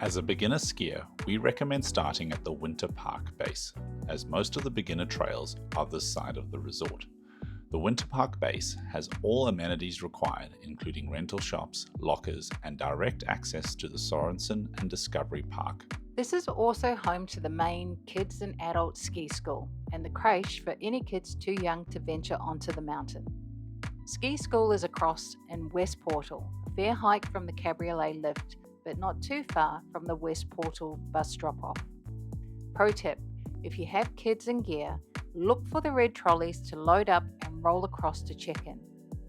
As a beginner skier, we recommend starting at the Winter Park base, as most of the beginner trails are this side of the resort. The Winter Park base has all amenities required, including rental shops, lockers, and direct access to the Sorensen and Discovery Park. This is also home to the main kids and adult ski school and the creche for any kids too young to venture onto the mountain. Ski school is across in West Portal, a fair hike from the Cabriolet lift, but not too far from the West Portal bus drop-off. Pro tip, if you have kids and gear, look for the red trolleys to load up and roll across to check-in.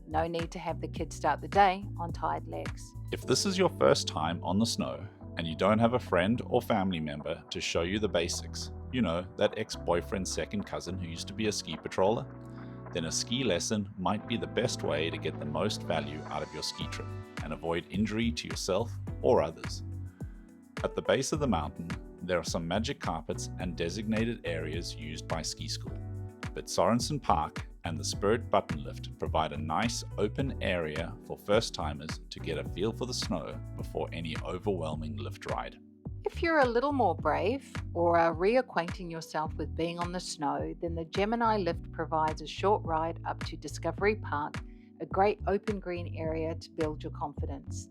No need to have the kids start the day on tired legs. If this is your first time on the snow and you don't have a friend or family member to show you the basics, that ex-boyfriend's second cousin who used to be a ski patroller, then a ski lesson might be the best way to get the most value out of your ski trip and avoid injury to yourself or others. At the base of the mountain, there are some magic carpets and designated areas used by ski school, but Sorensen Park and the Spirit Button Lift provide a nice open area for first-timers to get a feel for the snow before any overwhelming lift ride. If you're a little more brave or are reacquainting yourself with being on the snow, then the Gemini Lift provides a short ride up to Discovery Park, a great open green area to build your confidence.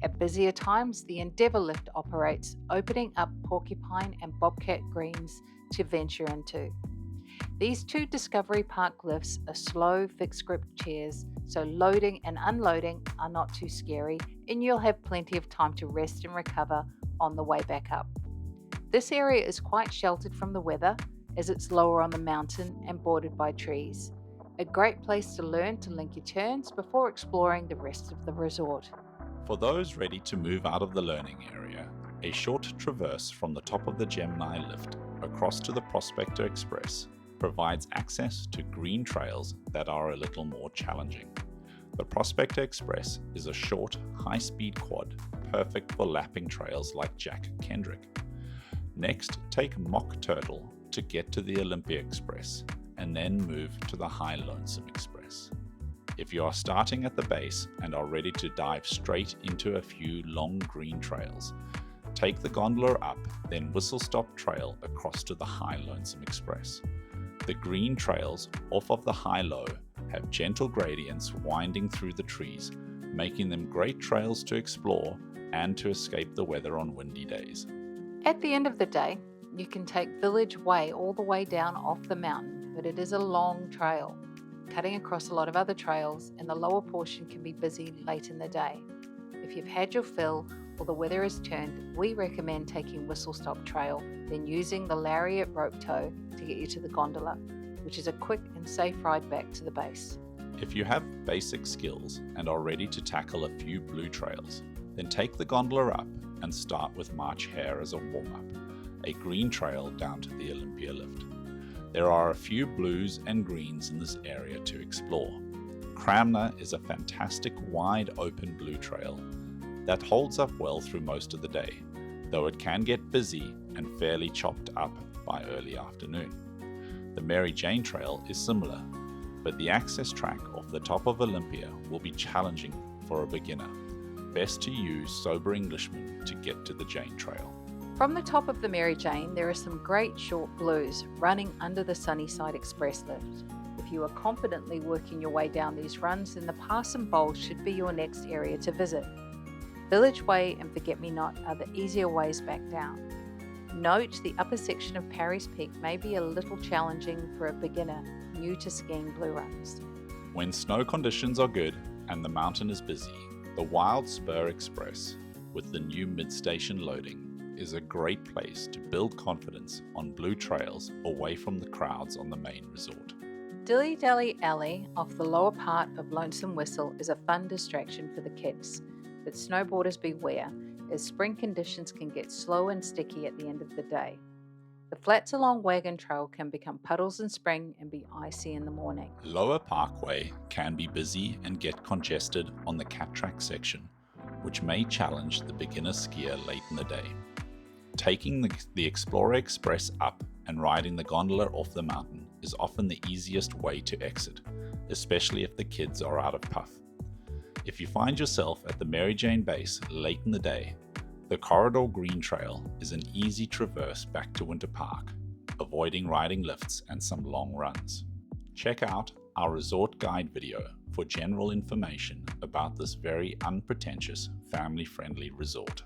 At busier times, the Endeavour Lift operates, opening up Porcupine and Bobcat Greens to venture into. These two Discovery Park lifts are slow, fixed grip chairs, so loading and unloading are not too scary, and you'll have plenty of time to rest and recover on the way back up. This area is quite sheltered from the weather, as it's lower on the mountain and bordered by trees. A great place to learn to link your turns before exploring the rest of the resort. For those ready to move out of the learning area, a short traverse from the top of the Gemini Lift across to the Prospector Express provides access to green trails that are a little more challenging. The Prospector Express is a short, high-speed quad, perfect for lapping trails like Jack Kendrick. Next, take Mock Turtle to get to the Olympia Express, and then move to the High Lonesome Express. If you are starting at the base and are ready to dive straight into a few long green trails, take the gondola up, then Whistle Stop Trail across to the High Lonesome Express. The green trails off of the high-low have gentle gradients winding through the trees, making them great trails to explore and to escape the weather on windy days. At the end of the day, you can take Village Way all the way down off the mountain, but it is a long trail, cutting across a lot of other trails, and the lower portion can be busy late in the day. If you've had your fill or the weather has turned, we recommend taking Whistle Stop Trail, then using the Lariat rope tow to get you to the gondola, which is a quick and safe ride back to the base. If you have basic skills and are ready to tackle a few blue trails, then take the gondola up and start with March Hare as a warm-up, a green trail down to the Olympia Lift. There are a few blues and greens in this area to explore. Cramner is a fantastic wide open blue trail that holds up well through most of the day, though it can get busy and fairly chopped up by early afternoon. The Mary Jane Trail is similar, but the access track off the top of Olympia will be challenging for a beginner. Best to use sober Englishmen to get to the Jane Trail. From the top of the Mary Jane, there are some great short blues running under the Sunnyside Express lift. If you are confidently working your way down these runs, then the Parson Bowl should be your next area to visit. Village Way and Forget Me Not are the easier ways back down. Note the upper section of Parry's Peak may be a little challenging for a beginner new to skiing blue runs. When snow conditions are good and the mountain is busy, the Wild Spur Express, with the new mid-station loading, is a great place to build confidence on blue trails away from the crowds on the main resort. Dilly Dally Alley off the lower part of Lonesome Whistle is a fun distraction for the kids, but snowboarders beware, as spring conditions can get slow and sticky at the end of the day. The flats along Wagon Trail can become puddles in spring and be icy in the morning. Lower Parkway can be busy and get congested on the cat track section, which may challenge the beginner skier late in the day. Taking the Explorer Express up and riding the gondola off the mountain is often the easiest way to exit, especially if the kids are out of puff. If you find yourself at the Mary Jane base late in the day, The Corridor Green Trail is an easy traverse back to Winter Park, avoiding riding lifts and some long runs. Check out our resort guide video for general information about this very unpretentious, family-friendly resort.